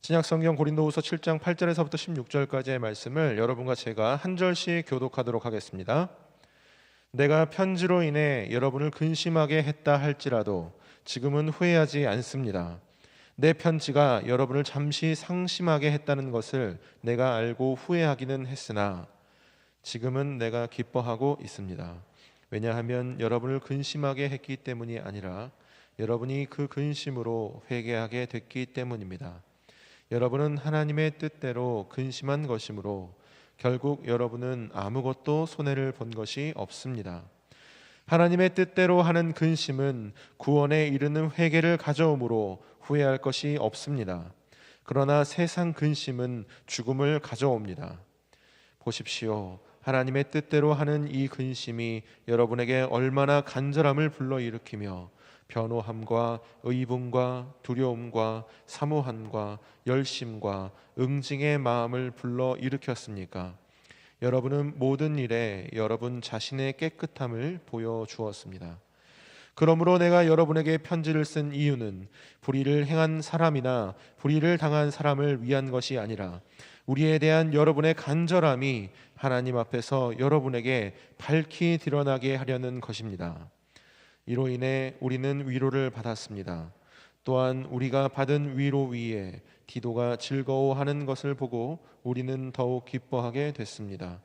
신약성경 고린도후서 7장 8절에서부터 16절까지의 말씀을 여러분과 제가 한 절씩 교독하도록 하겠습니다. 내가 편지로 인해 여러분을 근심하게 했다 할지라도 지금은 후회하지 않습니다. 내 편지가 여러분을 잠시 상심하게 했다는 것을 내가 알고 후회하기는 했으나 지금은 내가 기뻐하고 있습니다. 왜냐하면 여러분을 근심하게 했기 때문이 아니라 여러분이 그 근심으로 회개하게 됐기 때문입니다. 여러분은 하나님의 뜻대로 근심한 것이므로 결국 여러분은 아무것도 손해를 본 것이 없습니다. 하나님의 뜻대로 하는 근심은 구원에 이르는 회개를 가져오므로 후회할 것이 없습니다. 그러나 세상 근심은 죽음을 가져옵니다. 보십시오. 하나님의 뜻대로 하는 이 근심이 여러분에게 얼마나 간절함을 불러일으키며 변호함과 의분과 두려움과 사모함과 열심과 응징의 마음을 불러일으켰습니까? 여러분은 모든 일에 여러분 자신의 깨끗함을 보여주었습니다. 그러므로 내가 여러분에게 편지를 쓴 이유는 불의를 행한 사람이나 불의를 당한 사람을 위한 것이 아니라 우리에 대한 여러분의 간절함이 하나님 앞에서 여러분에게 밝히 드러나게 하려는 것입니다. 이로 인해 우리는 위로를 받았습니다. 또한 우리가 받은 위로 위에 디도가 즐거워하는 것을 보고 우리는 더욱 기뻐하게 됐습니다.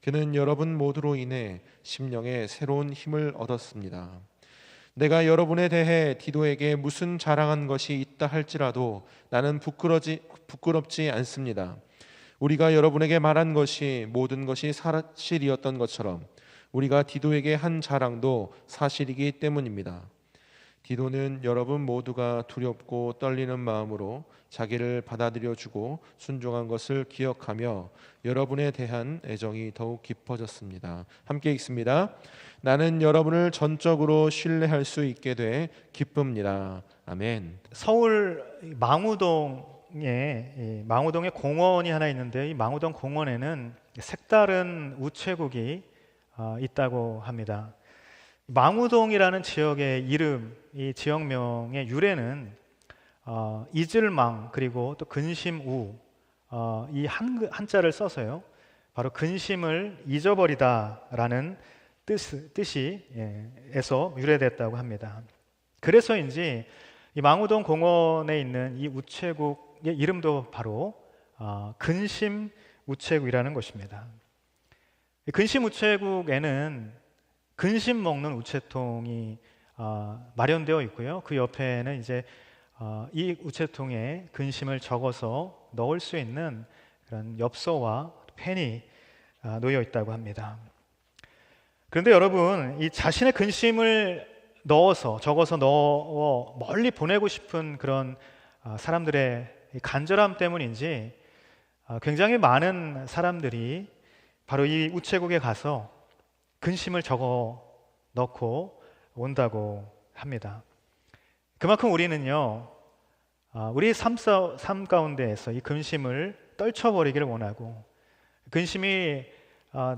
그는 여러분 모두로 인해 심령에 새로운 힘을 얻었습니다. 내가 여러분에 대해 디도에게 무슨 자랑한 것이 있다 할지라도 나는 부끄럽지 않습니다. 우리가 여러분에게 말한 것이 모든 것이 사실이었던 것처럼 우리가 디도에게 한 자랑도 사실이기 때문입니다. 디도는 여러분 모두가 두렵고 떨리는 마음으로 자기를 받아들여주고 순종한 것을 기억하며 여러분에 대한 애정이 더욱 깊어졌습니다. 함께 읽습니다. 나는 여러분을 전적으로 신뢰할 수 있게 돼 기쁩니다. 아멘. 서울 망우동에 공원이 하나 있는데 이 망우동 공원에는 색다른 우체국이 있다고 합니다. 망우동이라는 지역의 이름, 이 지역명의 유래는 잊을망 그리고 또 근심우 이 한자를 써서요 바로 근심을 잊어버리다라는 뜻에서 유래됐다고 합니다. 그래서인지 이 망우동 공원에 있는 이 우체국의 이름도 바로 근심 우체국이라는 것입니다. 근심 우체국에는 근심 먹는 우체통이 마련되어 있고요. 그 옆에는 이제 이 우체통에 근심을 적어서 넣을 수 있는 그런 엽서와 펜이 놓여 있다고 합니다. 그런데 여러분, 이 자신의 근심을 적어서 넣어 멀리 보내고 싶은 그런 사람들의 간절함 때문인지 굉장히 많은 사람들이 바로 이 우체국에 가서 근심을 적어 넣고 온다고 합니다. 그만큼 우리는요, 우리 삶 가운데에서 이 근심을 떨쳐버리기를 원하고 근심이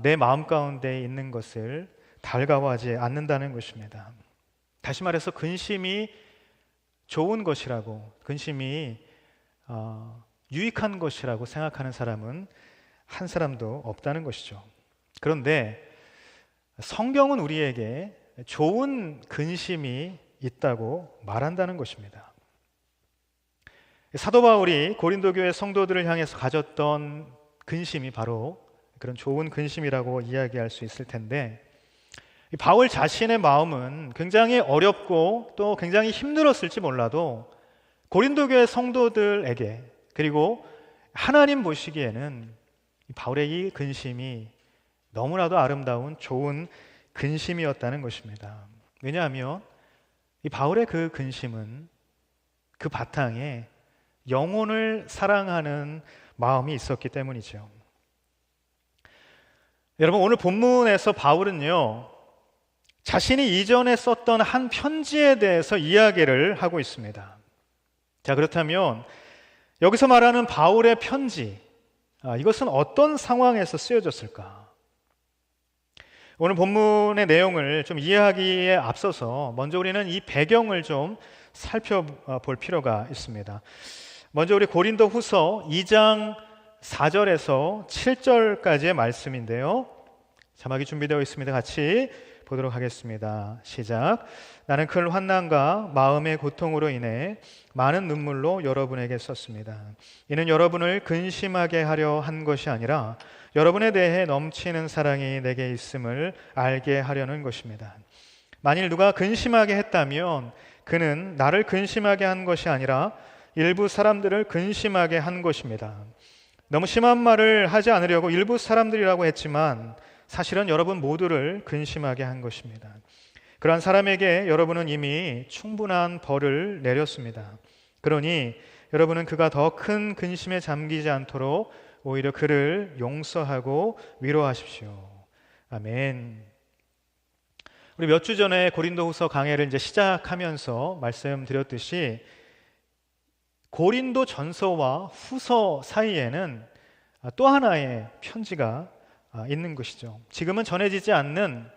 내 마음 가운데 있는 것을 달가워하지 않는다는 것입니다. 다시 말해서 근심이 좋은 것이라고, 근심이 유익한 것이라고 생각하는 사람은 한 사람도 없다는 것이죠. 그런데 성경은 우리에게 좋은 근심이 있다고 말한다는 것입니다. 사도 바울이 고린도 교회 성도들을 향해서 가졌던 근심이 바로 그런 좋은 근심이라고 이야기할 수 있을 텐데, 바울 자신의 마음은 굉장히 어렵고 또 굉장히 힘들었을지 몰라도 고린도 교회 성도들에게, 그리고 하나님 보시기에는 바울의 이 근심이 너무나도 아름다운 좋은 근심이었다는 것입니다. 왜냐하면 이 바울의 그 근심은 그 바탕에 영혼을 사랑하는 마음이 있었기 때문이죠. 여러분, 오늘 본문에서 바울은요, 자신이 이전에 썼던 한 편지에 대해서 이야기를 하고 있습니다. 자, 그렇다면 여기서 말하는 바울의 편지, 이것은 어떤 상황에서 쓰여졌을까? 오늘 본문의 내용을 좀 이해하기에 앞서서 먼저 우리는 이 배경을 좀 살펴볼 필요가 있습니다. 먼저 우리 고린도후서 2장 4절에서 7절까지의 말씀인데요. 자막이 준비되어 있습니다. 같이 보도록 하겠습니다. 시작. 나는 큰 환난과 마음의 고통으로 인해 많은 눈물로 여러분에게 썼습니다. 이는 여러분을 근심하게 하려 한 것이 아니라 여러분에 대해 넘치는 사랑이 내게 있음을 알게 하려는 것입니다. 만일 누가 근심하게 했다면 그는 나를 근심하게 한 것이 아니라 일부 사람들을 근심하게 한 것입니다. 너무 심한 말을 하지 않으려고 일부 사람들이라고 했지만 사실은 여러분 모두를 근심하게 한 것입니다. 그러한 사람에게 여러분은 이미 충분한 벌을 내렸습니다. 그러니 여러분은 그가 더 큰 근심에 잠기지 않도록 오히려 그를 용서하고 위로하십시오. 아멘. 우리 몇 주 전에 고린도후서 강해를 이제 시작하면서 말씀드렸듯이 고린도 전서와 후서 사이에는 또 하나의 편지가 있는 것이죠. 지금은 전해지지 않는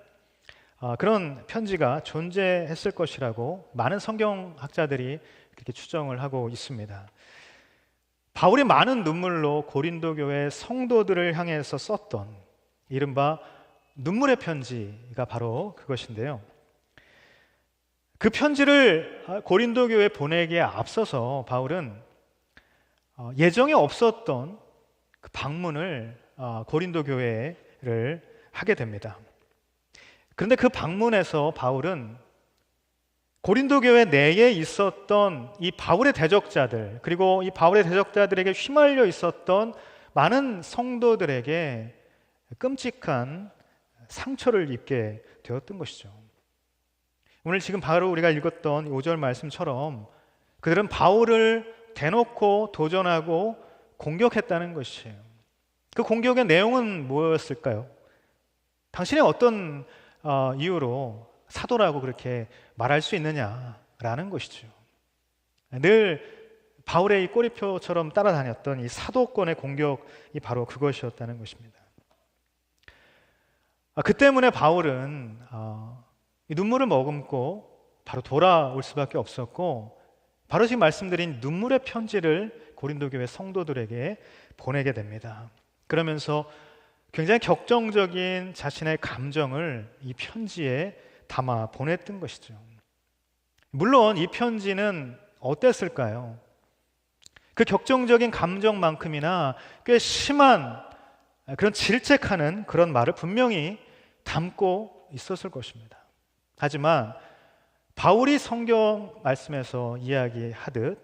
그런 편지가 존재했을 것이라고 많은 성경학자들이 그렇게 추정을 하고 있습니다. 바울이 많은 눈물로 고린도 교회 성도들을 향해서 썼던 이른바 눈물의 편지가 바로 그것인데요. 그 편지를 고린도 교회에 보내기에 앞서서 바울은 예정에 없었던 그 방문을 고린도 교회를 하게 됩니다. 그런데 그 방문에서 바울은 고린도 교회 내에 있었던 이 바울의 대적자들, 그리고 이 바울의 대적자들에게 휘말려 있었던 많은 성도들에게 끔찍한 상처를 입게 되었던 것이죠. 오늘 지금 바로 우리가 읽었던 5절 말씀처럼 그들은 바울을 대놓고 도전하고 공격했다는 것이에요. 그 공격의 내용은 뭐였을까요? 당신이 어떤 이유로 사도라고 그렇게 말할 수 있느냐라는 것이죠. 늘 바울의 이 꼬리표처럼 따라다녔던 이 사도권의 공격이 바로 그것이었다는 것입니다. 그 때문에 바울은 이 눈물을 머금고 바로 돌아올 수밖에 없었고, 바로 지금 말씀드린 눈물의 편지를 고린도 교회 성도들에게 보내게 됩니다. 그러면서 굉장히 격정적인 자신의 감정을 이 편지에 담아 보냈던 것이죠. 물론 이 편지는 어땠을까요? 그 격정적인 감정만큼이나 꽤 심한 그런 질책하는 그런 말을 분명히 담고 있었을 것입니다. 하지만 바울이 성경 말씀에서 이야기하듯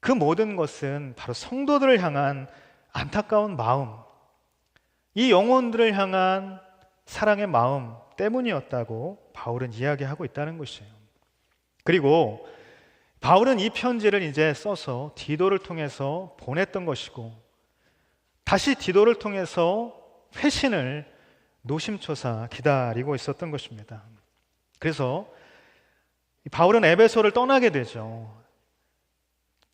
그 모든 것은 바로 성도들을 향한 안타까운 마음, 이 영혼들을 향한 사랑의 마음 때문이었다고 바울은 이야기하고 있다는 것이에요. 그리고 바울은 이 편지를 이제 써서 디도를 통해서 보냈던 것이고, 다시 디도를 통해서 회신을 노심초사 기다리고 있었던 것입니다. 그래서 바울은 에베소를 떠나게 되죠.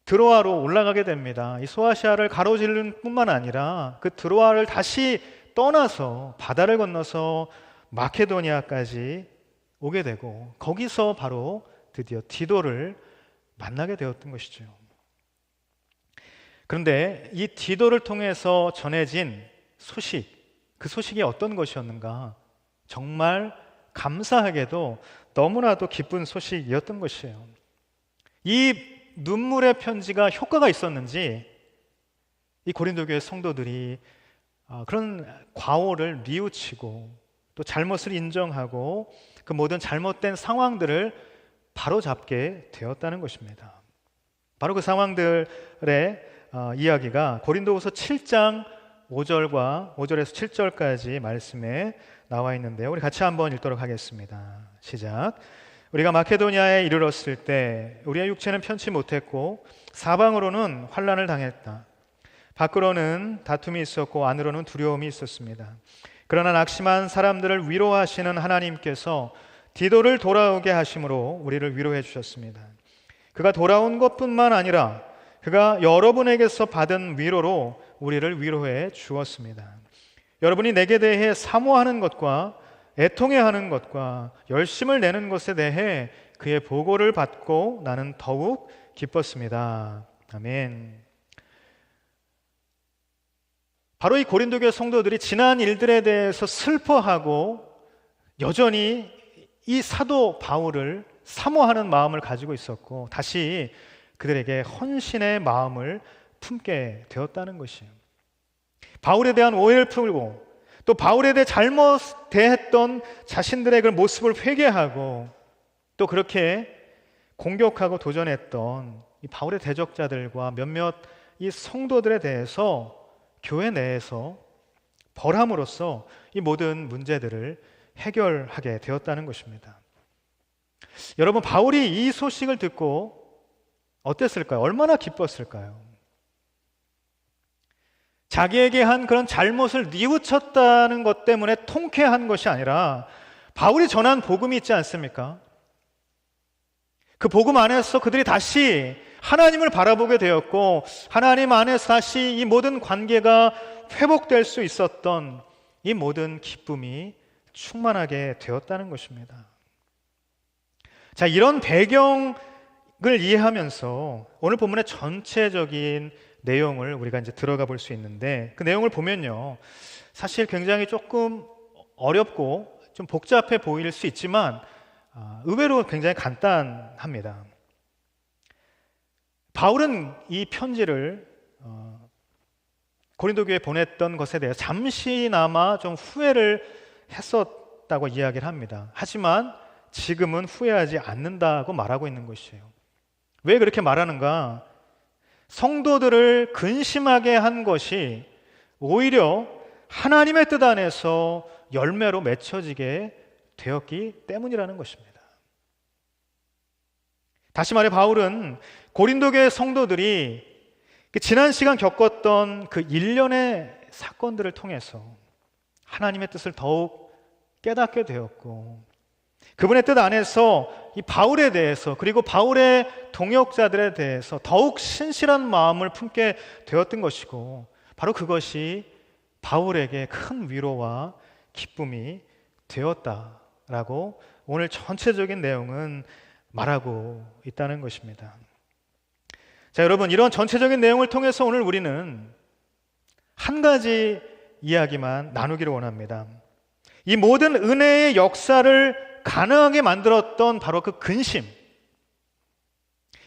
드로아로 올라가게 됩니다. 이 소아시아를 가로지르는 뿐만 아니라 그 드로아를 다시 떠나서 바다를 건너서 마케도니아까지 오게 되고, 거기서 바로 드디어 디도를 만나게 되었던 것이죠. 그런데 이 디도를 통해서 전해진 소식, 그 소식이 어떤 것이었는가? 정말 감사하게도 너무나도 기쁜 소식이었던 것이에요. 이 눈물의 편지가 효과가 있었는지 이 고린도 교회 성도들이 그런 과오를 뉘우치고 또 잘못을 인정하고 그 모든 잘못된 상황들을 바로잡게 되었다는 것입니다. 바로 그 상황들의 이야기가 고린도후서 7장 5절에서 7절까지 말씀에 나와 있는데요. 우리 같이 한번 읽도록 하겠습니다. 시작. 우리가 마케도니아에 이르렀을 때 우리의 육체는 편치 못했고 사방으로는 환난을 당했다. 밖으로는 다툼이 있었고 안으로는 두려움이 있었습니다. 그러나 낙심한 사람들을 위로하시는 하나님께서 디도를 돌아오게 하심으로 우리를 위로해 주셨습니다. 그가 돌아온 것뿐만 아니라 그가 여러분에게서 받은 위로로 우리를 위로해 주었습니다. 여러분이 내게 대해 사모하는 것과 애통해하는 것과 열심을 내는 것에 대해 그의 보고를 받고 나는 더욱 기뻤습니다. 아멘. 바로 이 고린도 교회 성도들이 지난 일들에 대해서 슬퍼하고 여전히 이 사도 바울을 사모하는 마음을 가지고 있었고 다시 그들에게 헌신의 마음을 품게 되었다는 것이에요. 바울에 대한 오해를 풀고 또 바울에 대해 잘못 대했던 자신들의 그 모습을 회개하고 또 그렇게 공격하고 도전했던 이 바울의 대적자들과 몇몇 이 성도들에 대해서 교회 내에서 벌함으로써 이 모든 문제들을 해결하게 되었다는 것입니다. 여러분, 바울이 이 소식을 듣고 어땠을까요? 얼마나 기뻤을까요? 자기에게 한 그런 잘못을 뉘우쳤다는 것 때문에 통쾌한 것이 아니라 바울이 전한 복음이 있지 않습니까? 그 복음 안에서 그들이 다시 하나님을 바라보게 되었고 하나님 안에서 다시 이 모든 관계가 회복될 수 있었던 이 모든 기쁨이 충만하게 되었다는 것입니다. 자, 이런 배경을 이해하면서 오늘 본문의 전체적인 내용을 우리가 이제 들어가 볼 수 있는데 그 내용을 보면요, 사실 굉장히 조금 어렵고 좀 복잡해 보일 수 있지만 의외로 굉장히 간단합니다. 바울은 이 편지를 고린도 교회에 보냈던 것에 대해 잠시나마 좀 후회를 했었다고 이야기를 합니다. 하지만 지금은 후회하지 않는다고 말하고 있는 것이에요. 왜 그렇게 말하는가? 성도들을 근심하게 한 것이 오히려 하나님의 뜻 안에서 열매로 맺혀지게 되었기 때문이라는 것입니다. 다시 말해 바울은 고린도 교회 성도들이 지난 시간 겪었던 그 일련의 사건들을 통해서 하나님의 뜻을 더욱 깨닫게 되었고 그분의 뜻 안에서 이 바울에 대해서 그리고 바울의 동역자들에 대해서 더욱 신실한 마음을 품게 되었던 것이고 바로 그것이 바울에게 큰 위로와 기쁨이 되었다라고 오늘 전체적인 내용은 말하고 있다는 것입니다. 자, 여러분, 이런 전체적인 내용을 통해서 오늘 우리는 한 가지 이야기만 나누기를 원합니다. 이 모든 은혜의 역사를 가능하게 만들었던 바로 그 근심,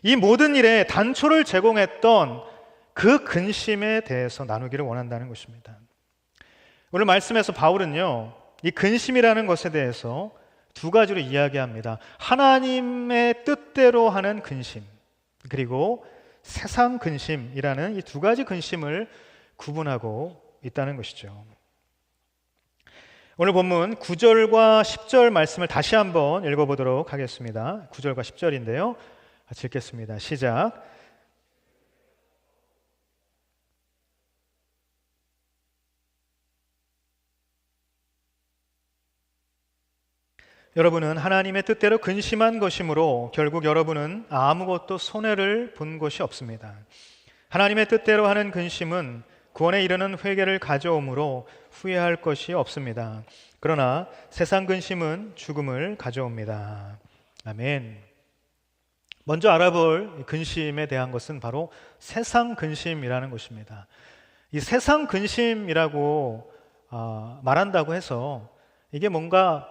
이 모든 일에 단초를 제공했던 그 근심에 대해서 나누기를 원한다는 것입니다. 오늘 말씀에서 바울은요, 이 근심이라는 것에 대해서 두 가지로 이야기합니다. 하나님의 뜻대로 하는 근심, 그리고 세상 근심이라는 이 두 가지 근심을 구분하고 있다는 것이죠. 오늘 본문 9절과 10절 말씀을 다시 한번 읽어보도록 하겠습니다. 9절과 10절인데요. 같이 읽겠습니다. 시작. 여러분은 하나님의 뜻대로 근심한 것이므로 결국 여러분은 아무것도 손해를 본 것이 없습니다. 하나님의 뜻대로 하는 근심은 구원에 이르는 회개를 가져오므로 후회할 것이 없습니다. 그러나 세상 근심은 죽음을 가져옵니다. 아멘. 먼저 알아볼 근심에 대한 것은 바로 세상 근심이라는 것입니다. 이 세상 근심이라고 말한다고 해서 이게 뭔가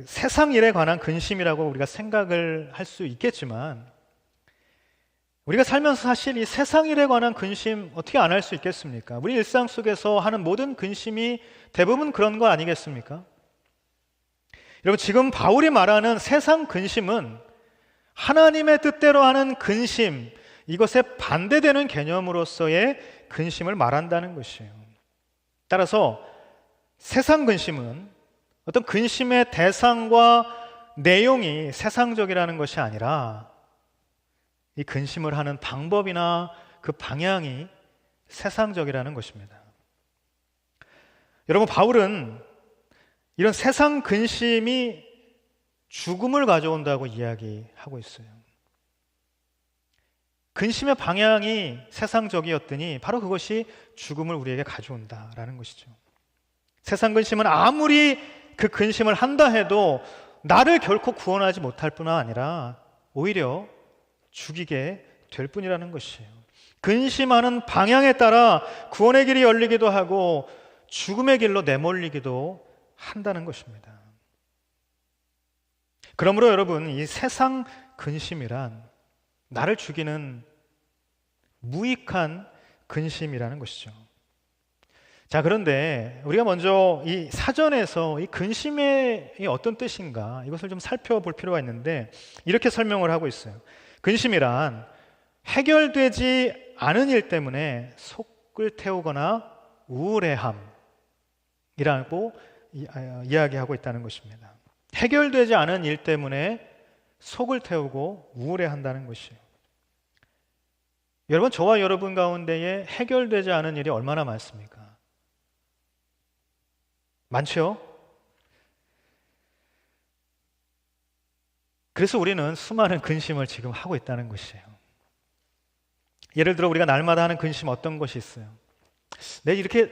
세상 일에 관한 근심이라고 우리가 생각을 할 수 있겠지만 우리가 살면서 사실 이 세상 일에 관한 근심 어떻게 안 할 수 있겠습니까? 우리 일상 속에서 하는 모든 근심이 대부분 그런 거 아니겠습니까? 여러분, 지금 바울이 말하는 세상 근심은 하나님의 뜻대로 하는 근심, 이것에 반대되는 개념으로서의 근심을 말한다는 것이에요. 따라서 세상 근심은 어떤 근심의 대상과 내용이 세상적이라는 것이 아니라 이 근심을 하는 방법이나 그 방향이 세상적이라는 것입니다. 여러분, 바울은 이런 세상 근심이 죽음을 가져온다고 이야기하고 있어요. 근심의 방향이 세상적이었더니 바로 그것이 죽음을 우리에게 가져온다라는 것이죠. 세상 근심은 아무리 그 근심을 한다 해도 나를 결코 구원하지 못할 뿐 아니라 오히려 죽이게 될 뿐이라는 것이에요. 근심하는 방향에 따라 구원의 길이 열리기도 하고 죽음의 길로 내몰리기도 한다는 것입니다. 그러므로 여러분, 이 세상 근심이란 나를 죽이는 무익한 근심이라는 것이죠. 자, 그런데 우리가 먼저 이 사전에서 이 근심의 어떤 뜻인가 이것을 좀 살펴볼 필요가 있는데, 이렇게 설명을 하고 있어요. 근심이란 해결되지 않은 일 때문에 속을 태우거나 우울해함이라고 이야기하고 있다는 것입니다. 해결되지 않은 일 때문에 속을 태우고 우울해한다는 것이에요. 여러분, 저와 여러분 가운데에 해결되지 않은 일이 얼마나 많습니까? 많죠? 그래서 우리는 수많은 근심을 지금 하고 있다는 것이에요. 예를 들어 우리가 날마다 하는 근심, 어떤 것이 있어요? 내 이렇게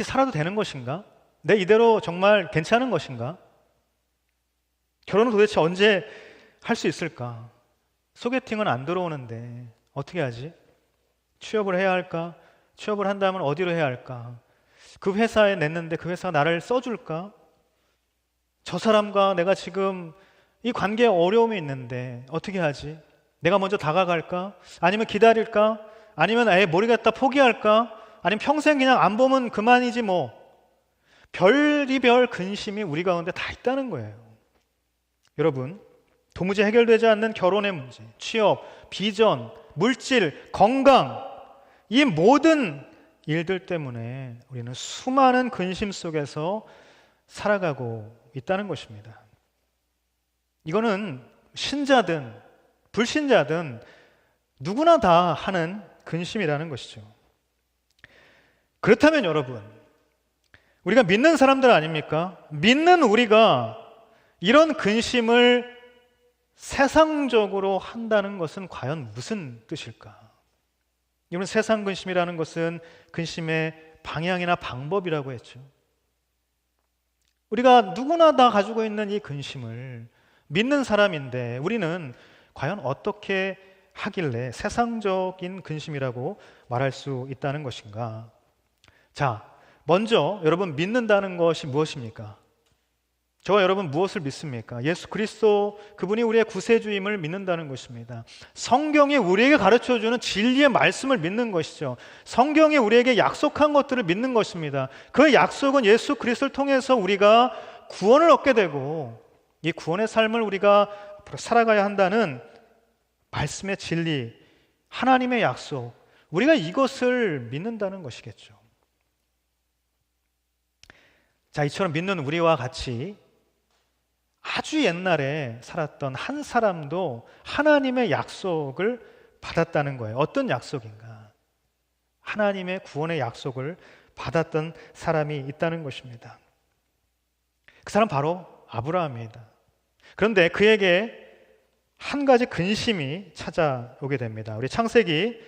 살아도 되는 것인가? 내 이대로 정말 괜찮은 것인가? 결혼은 도대체 언제 할 수 있을까? 소개팅은 안 들어오는데 어떻게 하지? 취업을 해야 할까? 취업을 한다면 어디로 해야 할까? 그 회사에 냈는데 그 회사가 나를 써줄까? 저 사람과 내가 지금 이 관계에 어려움이 있는데 어떻게 하지? 내가 먼저 다가갈까? 아니면 기다릴까? 아니면 아예 모르겠다 포기할까? 아니면 평생 그냥 안 보면 그만이지 뭐. 별이별 근심이 우리 가운데 다 있다는 거예요. 여러분, 도무지 해결되지 않는 결혼의 문제, 취업, 비전, 물질, 건강, 이 모든 일들 때문에 우리는 수많은 근심 속에서 살아가고 있다는 것입니다. 이거는 신자든 불신자든 누구나 다 하는 근심이라는 것이죠. 그렇다면 여러분, 우리가 믿는 사람들 아닙니까? 믿는 우리가 이런 근심을 세상적으로 한다는 것은 과연 무슨 뜻일까? 여러분, 세상 근심이라는 것은 근심의 방향이나 방법이라고 했죠. 우리가 누구나 다 가지고 있는 이 근심을 믿는 사람인데 우리는 과연 어떻게 하길래 세상적인 근심이라고 말할 수 있다는 것인가? 자, 먼저 여러분, 믿는다는 것이 무엇입니까? 저와 여러분 무엇을 믿습니까? 예수 그리스도, 그분이 우리의 구세주임을 믿는다는 것입니다. 성경이 우리에게 가르쳐주는 진리의 말씀을 믿는 것이죠. 성경이 우리에게 약속한 것들을 믿는 것입니다. 그 약속은 예수 그리스도를 통해서 우리가 구원을 얻게 되고 이 구원의 삶을 우리가 앞으로 살아가야 한다는 말씀의 진리, 하나님의 약속, 우리가 이것을 믿는다는 것이겠죠. 자, 이처럼 믿는 우리와 같이 아주 옛날에 살았던 한 사람도 하나님의 약속을 받았다는 거예요. 어떤 약속인가? 하나님의 구원의 약속을 받았던 사람이 있다는 것입니다. 그 사람 바로 아브라함입니다. 그런데 그에게 한 가지 근심이 찾아오게 됩니다. 우리 창세기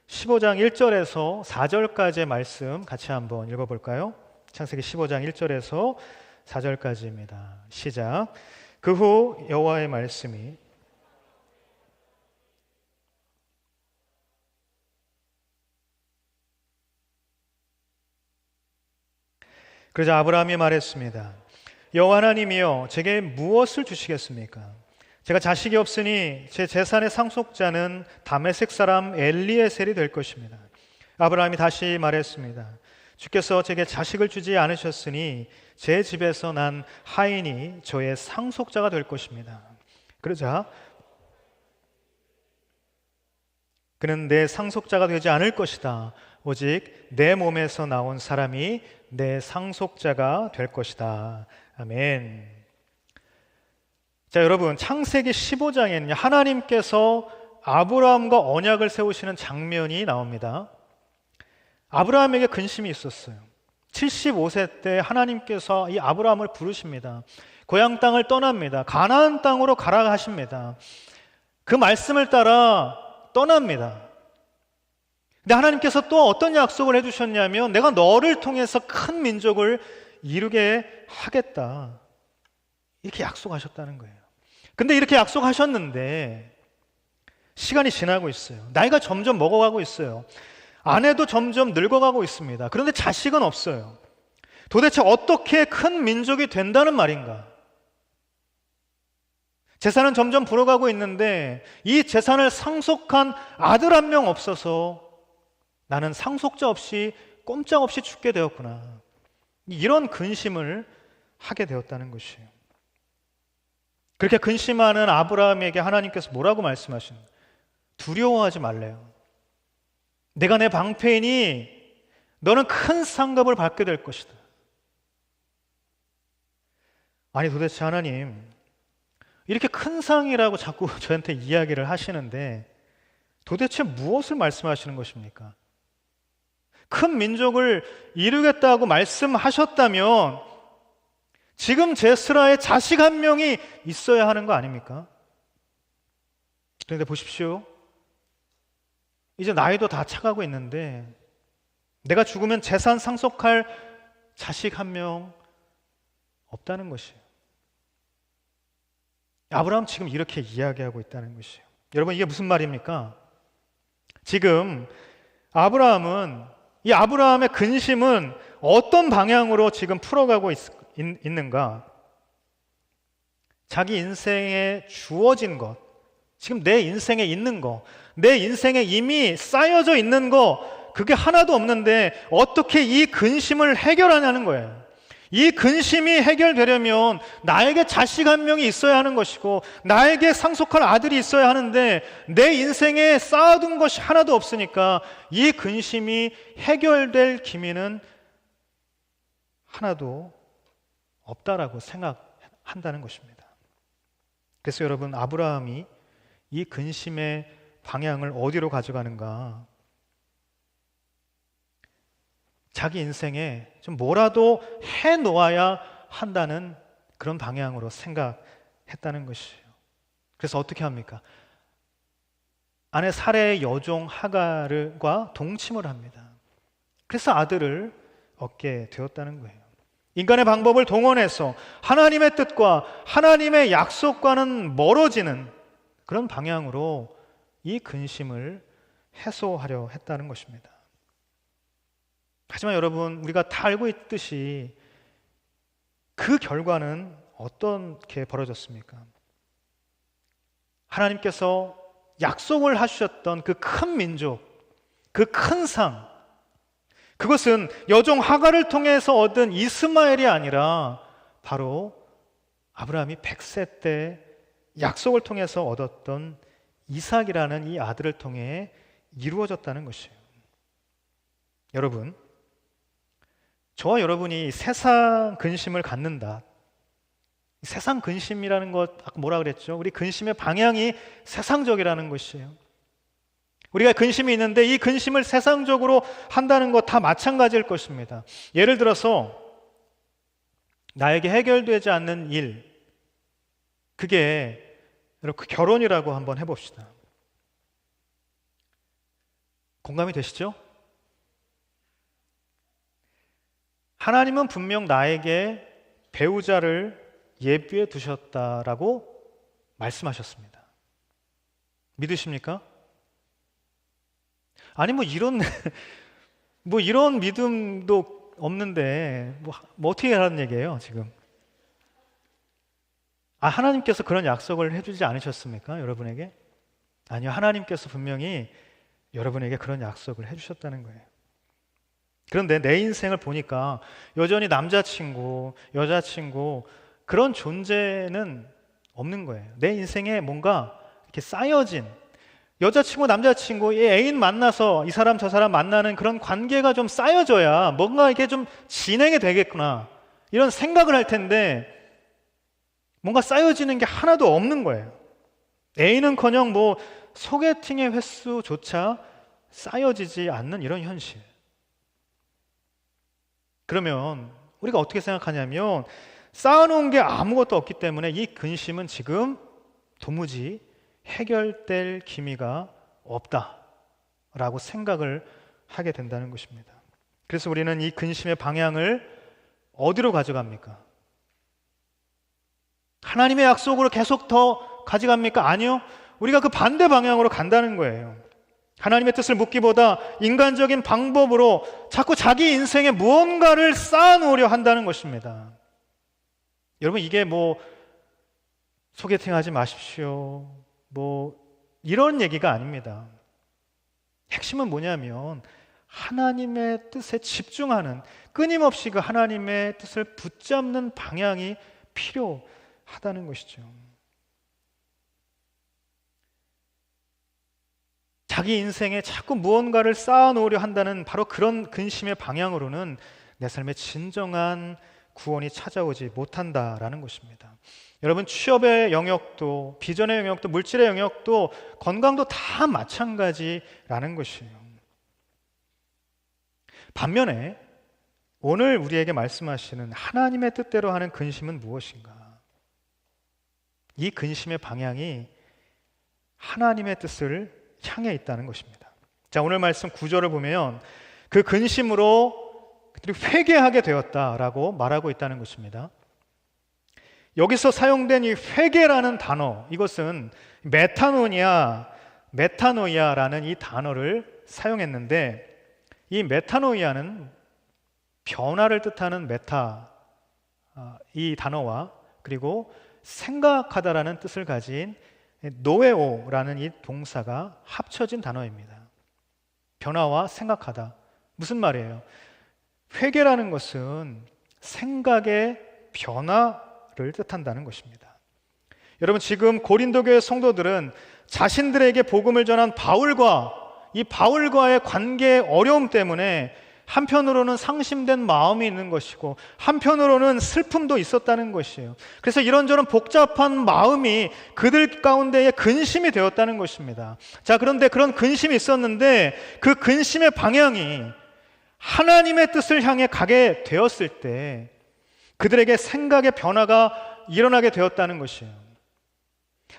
15장 1절에서 4절까지의 말씀 같이 한번 읽어볼까요? 창세기 15장 1절에서 4절까지입니다. 시작. 그 후 여호와의 말씀이 그러자 아브라함이 말했습니다. 여호와 하나님이여, 제게 무엇을 주시겠습니까? 제가 자식이 없으니 제 재산의 상속자는 다메섹 사람 엘리에셀이 될 것입니다. 아브라함이 다시 말했습니다. 주께서 제게 자식을 주지 않으셨으니 제 집에서 난 하인이 저의 상속자가 될 것입니다. 그러자 그는 내 상속자가 되지 않을 것이다. 오직 내 몸에서 나온 사람이 내 상속자가 될 것이다. 아멘. 자, 여러분, 창세기 15장에는 하나님께서 아브라함과 언약을 세우시는 장면이 나옵니다. 아브라함에게 근심이 있었어요. 75세 때 하나님께서 이 아브라함을 부르십니다. 고향 땅을 떠납니다. 가나안 땅으로 가라 하십니다. 그 말씀을 따라 떠납니다. 근데 하나님께서 또 어떤 약속을 해주셨냐면 내가 너를 통해서 큰 민족을 이루게 하겠다, 이렇게 약속하셨다는 거예요. 근데 이렇게 약속하셨는데 시간이 지나고 있어요. 나이가 점점 먹어가고 있어요. 아내도 점점 늙어가고 있습니다. 그런데 자식은 없어요. 도대체 어떻게 큰 민족이 된다는 말인가? 재산은 점점 불어가고 있는데 이 재산을 상속한 아들 한 명 없어서 나는 상속자 없이 꼼짝없이 죽게 되었구나. 이런 근심을 하게 되었다는 것이에요. 그렇게 근심하는 아브라함에게 하나님께서 뭐라고 말씀하시는 거예요? 두려워하지 말래요. 내가 내 방패이니 너는 큰 상급을 받게 될 것이다. 아니 도대체 하나님, 이렇게 큰 상이라고 자꾸 저한테 이야기를 하시는데 도대체 무엇을 말씀하시는 것입니까? 큰 민족을 이루겠다고 말씀하셨다면 지금 제스라의 자식 한 명이 있어야 하는 거 아닙니까? 그런데 보십시오. 이제 나이도 다 차가고 있는데 내가 죽으면 재산 상속할 자식 한 명 없다는 것이에요. 아브라함 지금 이렇게 이야기하고 있다는 것이에요. 여러분, 이게 무슨 말입니까? 지금 이 아브라함의 근심은 어떤 방향으로 지금 풀어가고 있는가? 자기 인생에 주어진 것, 지금 내 인생에 있는 거, 내 인생에 이미 쌓여져 있는 거, 그게 하나도 없는데 어떻게 이 근심을 해결하냐는 거예요. 이 근심이 해결되려면 나에게 자식 한 명이 있어야 하는 것이고 나에게 상속할 아들이 있어야 하는데 내 인생에 쌓아둔 것이 하나도 없으니까 이 근심이 해결될 기미는 하나도 없다라고 생각한다는 것입니다. 그래서 여러분, 아브라함이 이 근심의 방향을 어디로 가져가는가? 자기 인생에 좀 뭐라도 해놓아야 한다는 그런 방향으로 생각했다는 것이에요. 그래서 어떻게 합니까? 아내 사레의 여종 하갈과 동침을 합니다. 그래서 아들을 얻게 되었다는 거예요. 인간의 방법을 동원해서 하나님의 뜻과 하나님의 약속과는 멀어지는 그런 방향으로 이 근심을 해소하려 했다는 것입니다. 하지만 여러분, 우리가 다 알고 있듯이 그 결과는 어떻게 벌어졌습니까? 하나님께서 약속을 하셨던 그 큰 민족, 그 큰 상, 그것은 여종 하갈을 통해서 얻은 이스마엘이 아니라 바로 아브라함이 100세 때 약속을 통해서 얻었던 이삭이라는 이 아들을 통해 이루어졌다는 것이에요. 여러분, 저와 여러분이 세상 근심을 갖는다. 세상 근심이라는 것, 아까 뭐라 그랬죠? 우리 근심의 방향이 세상적이라는 것이에요. 우리가 근심이 있는데 이 근심을 세상적으로 한다는 것 다 마찬가지일 것입니다. 예를 들어서 나에게 해결되지 않는 일, 그게 여러분 결혼이라고 한번 해봅시다. 공감이 되시죠? 하나님은 분명 나에게 배우자를 예비해 두셨다라고 말씀하셨습니다. 믿으십니까? 아니 이런 믿음도 없는데 뭐 어떻게 하라는 얘기예요 지금? 하나님께서 그런 약속을 해주지 않으셨습니까? 여러분에게? 아니요, 하나님께서 분명히 여러분에게 그런 약속을 해주셨다는 거예요. 그런데 내 인생을 보니까 여전히 남자친구, 여자친구 그런 존재는 없는 거예요. 내 인생에 뭔가 이렇게 쌓여진 여자친구, 남자친구, 이 애인 만나서 이 사람 저 사람 만나는 그런 관계가 좀 쌓여져야 뭔가 이게 좀 진행이 되겠구나 이런 생각을 할 텐데 뭔가 쌓여지는 게 하나도 없는 거예요. 애인은커녕 뭐 소개팅의 횟수조차 쌓여지지 않는 이런 현실. 그러면 우리가 어떻게 생각하냐면 쌓아놓은 게 아무것도 없기 때문에 이 근심은 지금 도무지 해결될 기미가 없다라고 생각을 하게 된다는 것입니다. 그래서 우리는 이 근심의 방향을 어디로 가져갑니까? 하나님의 약속으로 계속 더 가져갑니까? 아니요. 우리가 그 반대 방향으로 간다는 거예요. 하나님의 뜻을 묻기보다 인간적인 방법으로 자꾸 자기 인생에 무언가를 쌓아놓으려 한다는 것입니다. 여러분, 이게 소개팅 하지 마십시오, 이런 얘기가 아닙니다. 핵심은 뭐냐면 하나님의 뜻에 집중하는, 끊임없이 그 하나님의 뜻을 붙잡는 방향이 필요하다는 것이죠. 자기 인생에 자꾸 무언가를 쌓아놓으려 한다는 바로 그런 근심의 방향으로는 내 삶의 진정한 구원이 찾아오지 못한다라는 것입니다. 여러분, 취업의 영역도, 비전의 영역도, 물질의 영역도, 건강도 다 마찬가지라는 것이에요. 반면에 오늘 우리에게 말씀하시는 하나님의 뜻대로 하는 근심은 무엇인가? 이 근심의 방향이 하나님의 뜻을 향해 있다는 것입니다. 자, 오늘 말씀 9절을 보면 그 근심으로 그들이 회개하게 되었다라고 말하고 있다는 것입니다. 여기서 사용된 이 회개라는 단어, 이것은 메타노이아라는 이 단어를 사용했는데, 이 메타노이아는 변화를 뜻하는 이 단어와 그리고 생각하다라는 뜻을 가진 노에오라는 이 동사가 합쳐진 단어입니다. 변화와 생각하다. 무슨 말이에요? 회개라는 것은 생각의 변화를 뜻한다는 것입니다. 여러분, 지금 고린도 교회 성도들은 자신들에게 복음을 전한 바울과의 관계의 어려움 때문에 한편으로는 상심된 마음이 있는 것이고 한편으로는 슬픔도 있었다는 것이에요. 그래서 이런저런 복잡한 마음이 그들 가운데에 근심이 되었다는 것입니다. 자, 그런데 그런 근심이 있었는데 그 근심의 방향이 하나님의 뜻을 향해 가게 되었을 때 그들에게 생각의 변화가 일어나게 되었다는 것이에요.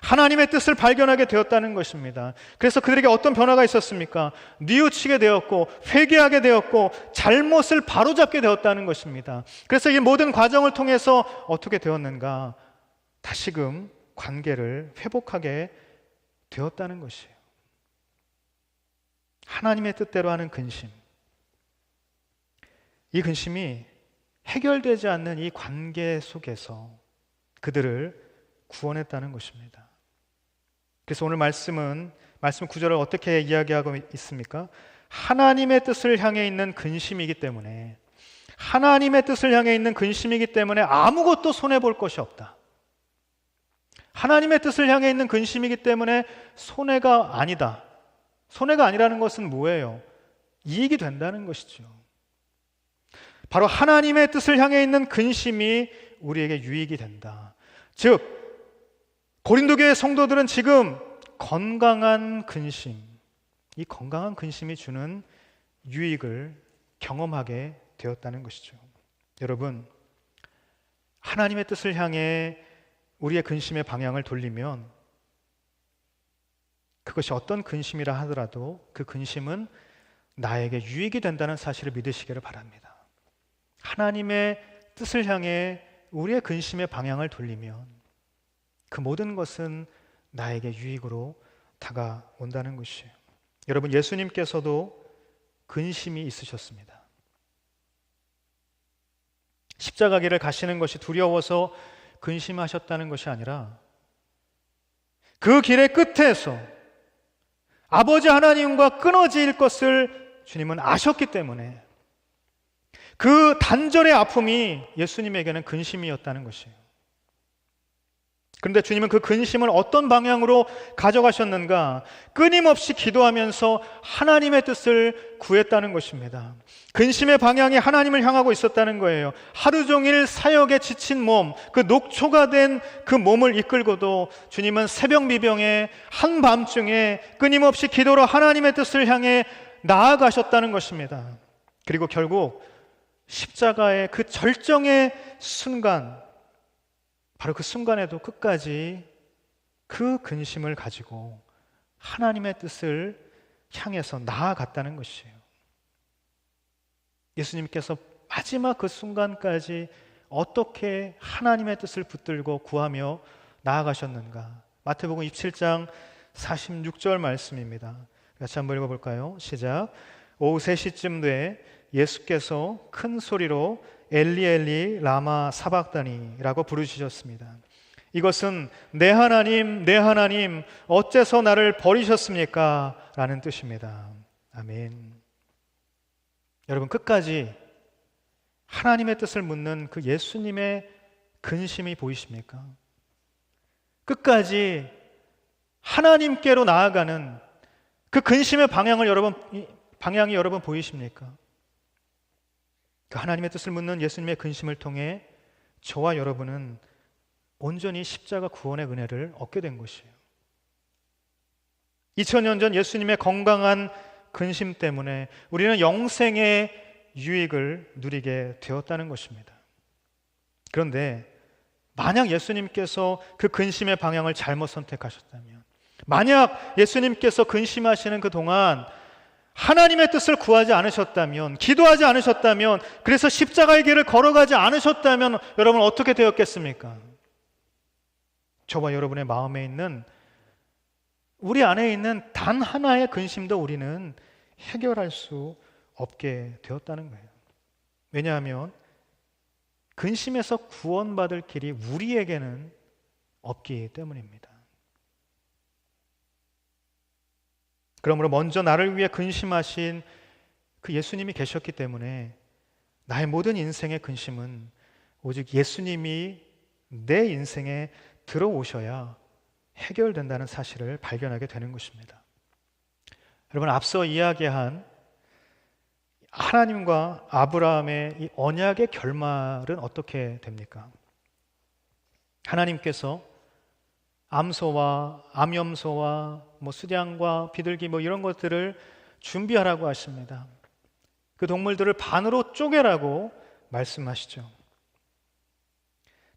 하나님의 뜻을 발견하게 되었다는 것입니다. 그래서 그들에게 어떤 변화가 있었습니까? 뉘우치게 되었고 회개하게 되었고 잘못을 바로잡게 되었다는 것입니다. 그래서 이 모든 과정을 통해서 어떻게 되었는가? 다시금 관계를 회복하게 되었다는 것이에요. 하나님의 뜻대로 하는 근심, 이 근심이 해결되지 않는 이 관계 속에서 그들을 구원했다는 것입니다. 그래서 오늘 말씀 9절을 어떻게 이야기하고 있습니까? 하나님의 뜻을 향해 있는 근심이기 때문에, 하나님의 뜻을 향해 있는 근심이기 때문에 아무것도 손해볼 것이 없다. 하나님의 뜻을 향해 있는 근심이기 때문에 손해가 아니다. 손해가 아니라는 것은 뭐예요? 이익이 된다는 것이죠. 바로 하나님의 뜻을 향해 있는 근심이 우리에게 유익이 된다. 즉, 고린도 교회 성도들은 지금 건강한 근심, 이 건강한 근심이 주는 유익을 경험하게 되었다는 것이죠. 여러분, 하나님의 뜻을 향해 우리의 근심의 방향을 돌리면 그것이 어떤 근심이라 하더라도 그 근심은 나에게 유익이 된다는 사실을 믿으시기를 바랍니다. 하나님의 뜻을 향해 우리의 근심의 방향을 돌리면 그 모든 것은 나에게 유익으로 다가온다는 것이에요. 여러분, 예수님께서도 근심이 있으셨습니다. 십자가 길을 가시는 것이 두려워서 근심하셨다는 것이 아니라 그 길의 끝에서 아버지 하나님과 끊어질 것을 주님은 아셨기 때문에 그 단절의 아픔이 예수님에게는 근심이었다는 것이에요. 그런데 주님은 그 근심을 어떤 방향으로 가져가셨는가? 끊임없이 기도하면서 하나님의 뜻을 구했다는 것입니다. 근심의 방향이 하나님을 향하고 있었다는 거예요. 하루 종일 사역에 지친 몸, 그 녹초가 된 그 몸을 이끌고도 주님은 새벽 미병에 한밤중에 끊임없이 기도로 하나님의 뜻을 향해 나아가셨다는 것입니다. 그리고 결국 십자가의 그 절정의 순간, 바로 그 순간에도 끝까지 그 근심을 가지고 하나님의 뜻을 향해서 나아갔다는 것이에요. 예수님께서 마지막 그 순간까지 어떻게 하나님의 뜻을 붙들고 구하며 나아가셨는가? 마태복음 27장 46절 말씀입니다. 같이 한번 읽어볼까요? 시작. 오후 3시쯤 돼 예수께서 큰 소리로 엘리 엘리 라마 사박다니라고 부르시셨습니다. 이것은 내 하나님 어째서 나를 버리셨습니까? 라는 뜻입니다. 아멘. 여러분, 끝까지 하나님의 뜻을 묻는 그 예수님의 근심이 보이십니까? 끝까지 하나님께로 나아가는 그 근심의 방향이 여러분 보이십니까? 그 하나님의 뜻을 묻는 예수님의 근심을 통해 저와 여러분은 온전히 십자가 구원의 은혜를 얻게 된 것이에요. 2000년 전 예수님의 건강한 근심 때문에 우리는 영생의 유익을 누리게 되었다는 것입니다. 그런데 만약 예수님께서 그 근심의 방향을 잘못 선택하셨다면, 만약 예수님께서 근심하시는 그동안 하나님의 뜻을 구하지 않으셨다면, 기도하지 않으셨다면, 그래서 십자가의 길을 걸어가지 않으셨다면 여러분 어떻게 되었겠습니까? 저와 여러분의 마음에 있는, 우리 안에 있는 단 하나의 근심도 우리는 해결할 수 없게 되었다는 거예요. 왜냐하면 근심에서 구원받을 길이 우리에게는 없기 때문입니다. 그러므로 먼저 나를 위해 근심하신 그 예수님이 계셨기 때문에 나의 모든 인생의 근심은 오직 예수님이 내 인생에 들어오셔야 해결된다는 사실을 발견하게 되는 것입니다. 여러분, 앞서 이야기한 하나님과 아브라함의 이 언약의 결말은 어떻게 됩니까? 하나님께서 암소와 암염소와 수량과 비둘기 이런 것들을 준비하라고 하십니다. 그 동물들을 반으로 쪼개라고 말씀하시죠.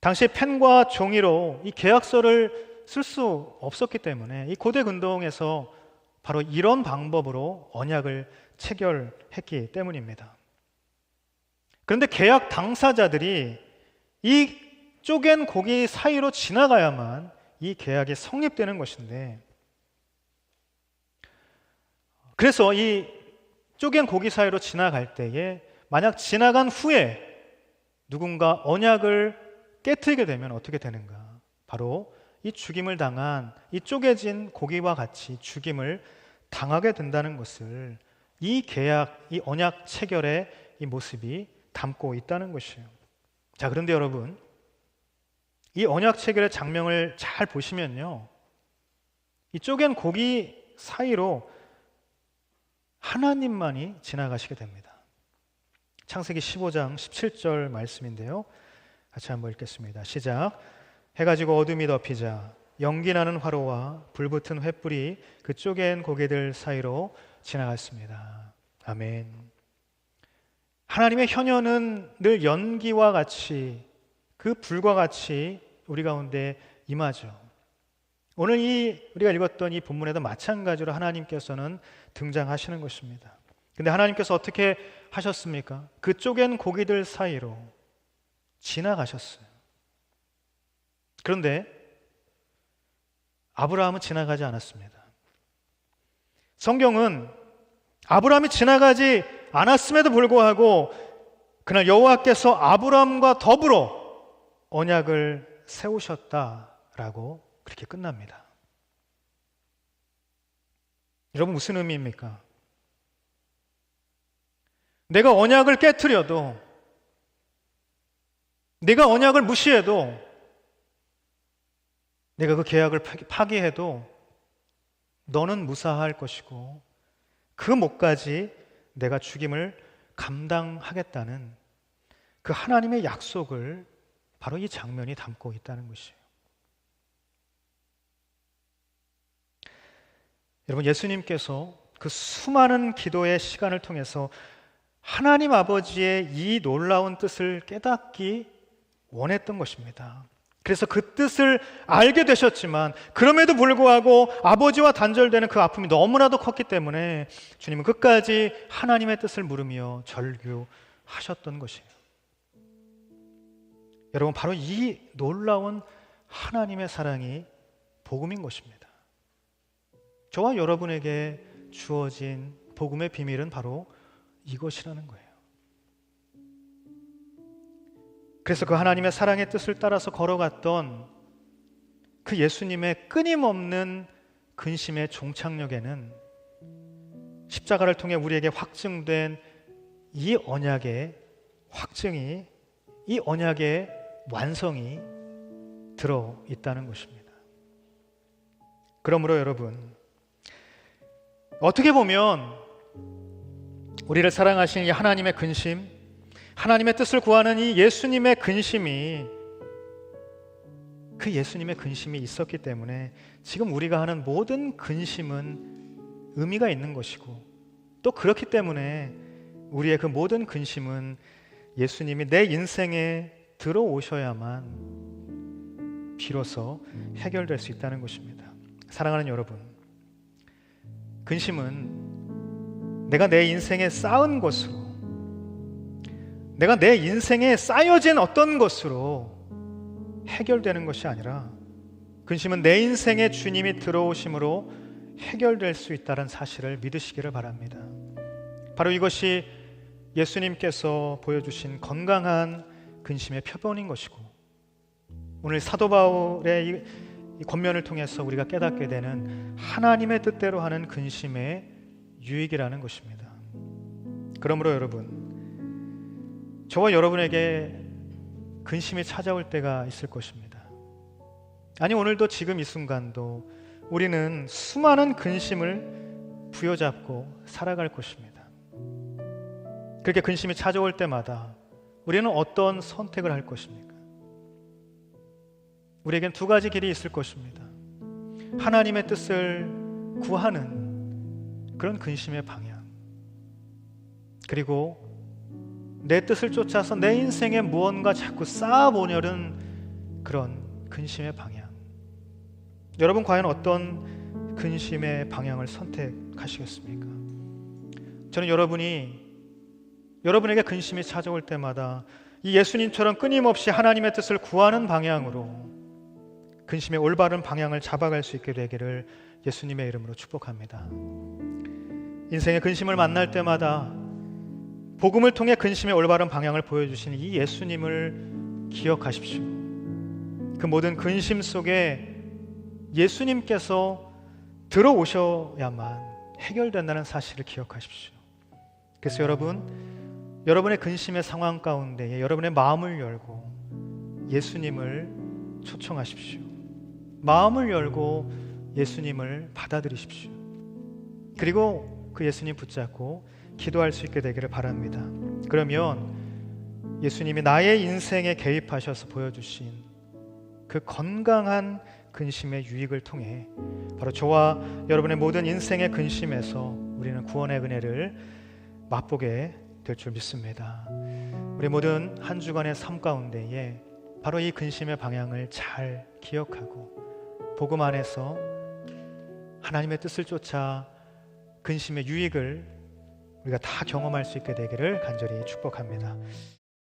당시 펜과 종이로 이 계약서를 쓸 수 없었기 때문에 이 고대 근동에서 바로 이런 방법으로 언약을 체결했기 때문입니다. 그런데 계약 당사자들이 이 쪼갠 고기 사이로 지나가야만 이 계약이 성립되는 것인데, 그래서 이 쪼갠 고기 사이로 지나갈 때에 만약 지나간 후에 누군가 언약을 깨트리게 되면 어떻게 되는가? 바로 이 죽임을 당한 이 쪼개진 고기와 같이 죽임을 당하게 된다는 것을 이 계약, 이 언약 체결의 이 모습이 담고 있다는 것이에요. 자, 그런데 여러분, 이 언약 체결의 장면을 잘 보시면요, 이 쪼갠 고기 사이로 하나님만이 지나가시게 됩니다. 창세기 15장 17절 말씀인데요, 같이 한번 읽겠습니다. 시작. 해가 지고 어둠이 덮이자 연기나는 화로와 불붙은 횃불이 그 쪼갠 고기들 사이로 지나갔습니다. 아멘. 하나님의 현현은 늘 연기와 같이, 그 불과 같이 우리 가운데 임하죠. 오늘 우리가 읽었던 이 본문에도 마찬가지로 하나님께서는 등장하시는 것입니다. 근데 하나님께서 어떻게 하셨습니까? 그 쪼갠 고기들 사이로 지나가셨어요. 그런데 아브라함은 지나가지 않았습니다. 성경은 아브라함이 지나가지 않았음에도 불구하고 그날 여호와께서 아브라함과 더불어 언약을 세우셨다라고 그렇게 끝납니다. 여러분, 무슨 의미입니까? 내가 언약을 깨트려도, 내가 언약을 무시해도, 내가 그 계약을 파기해도 너는 무사할 것이고 그 목까지 내가 죽임을 감당하겠다는 그 하나님의 약속을 바로 이 장면이 담고 있다는 것이에요. 여러분, 예수님께서 그 수많은 기도의 시간을 통해서 하나님 아버지의 이 놀라운 뜻을 깨닫기 원했던 것입니다. 그래서 그 뜻을 알게 되셨지만 그럼에도 불구하고 아버지와 단절되는 그 아픔이 너무나도 컸기 때문에 주님은 끝까지 하나님의 뜻을 물으며 절규하셨던 것이에요. 여러분, 바로 이 놀라운 하나님의 사랑이 복음인 것입니다. 저와 여러분에게 주어진 복음의 비밀은 바로 이것이라는 거예요. 그래서 그 하나님의 사랑의 뜻을 따라서 걸어갔던 그 예수님의 끊임없는 근심의 종착역에는 십자가를 통해 우리에게 확증된 이 언약의 확증이, 이 언약의 완성이 들어 있다는 것입니다. 그러므로 여러분, 어떻게 보면 우리를 사랑하신 이 하나님의 근심, 하나님의 뜻을 구하는 이 예수님의 근심이, 그 예수님의 근심이 있었기 때문에 지금 우리가 하는 모든 근심은 의미가 있는 것이고, 또 그렇기 때문에 우리의 그 모든 근심은 예수님이 내 인생에 들어오셔야만 비로소 해결될 수 있다는 것입니다. 사랑하는 여러분, 근심은 내가 내 인생에 쌓은 것으로, 내가 내 인생에 쌓여진 어떤 것으로 해결되는 것이 아니라, 근심은 내 인생에 주님이 들어오심으로 해결될 수 있다는 사실을 믿으시기를 바랍니다. 바로 이것이 예수님께서 보여주신 건강한 근심의 표본인 것이고, 오늘 사도 바울의 이 권면을 통해서 우리가 깨닫게 되는 하나님의 뜻대로 하는 근심의 유익이라는 것입니다. 그러므로 여러분, 저와 여러분에게 근심이 찾아올 때가 있을 것입니다. 아니, 오늘도 지금 이 순간도 우리는 수많은 근심을 부여잡고 살아갈 것입니다. 그렇게 근심이 찾아올 때마다 우리는 어떤 선택을 할 것입니까? 우리에겐 두 가지 길이 있을 것입니다. 하나님의 뜻을 구하는 그런 근심의 방향, 그리고 내 뜻을 쫓아서 내 인생에 무언가 자꾸 쌓아보려는 그런 근심의 방향. 여러분, 과연 어떤 근심의 방향을 선택하시겠습니까? 저는 여러분에게 근심이 찾아올 때마다 이 예수님처럼 끊임없이 하나님의 뜻을 구하는 방향으로 근심의 올바른 방향을 잡아갈 수 있게 되기를 예수님의 이름으로 축복합니다. 인생의 근심을 만날 때마다 복음을 통해 근심의 올바른 방향을 보여주신 이 예수님을 기억하십시오. 그 모든 근심 속에 예수님께서 들어오셔야만 해결된다는 사실을 기억하십시오. 그래서 여러분의 근심의 상황 가운데 여러분의 마음을 열고 예수님을 초청하십시오. 마음을 열고 예수님을 받아들이십시오. 그리고 그 예수님 붙잡고 기도할 수 있게 되기를 바랍니다. 그러면 예수님이 나의 인생에 개입하셔서 보여주신 그 건강한 근심의 유익을 통해 바로 저와 여러분의 모든 인생의 근심에서 우리는 구원의 은혜를 맛보게 될 줄 믿습니다. 우리 모든 한 주간의 삶 가운데에 바로 이 근심의 방향을 잘 기억하고 복음 안에서 하나님의 뜻을 쫓아 근심의 유익을 우리가 다 경험할 수 있게 되기를 간절히 축복합니다.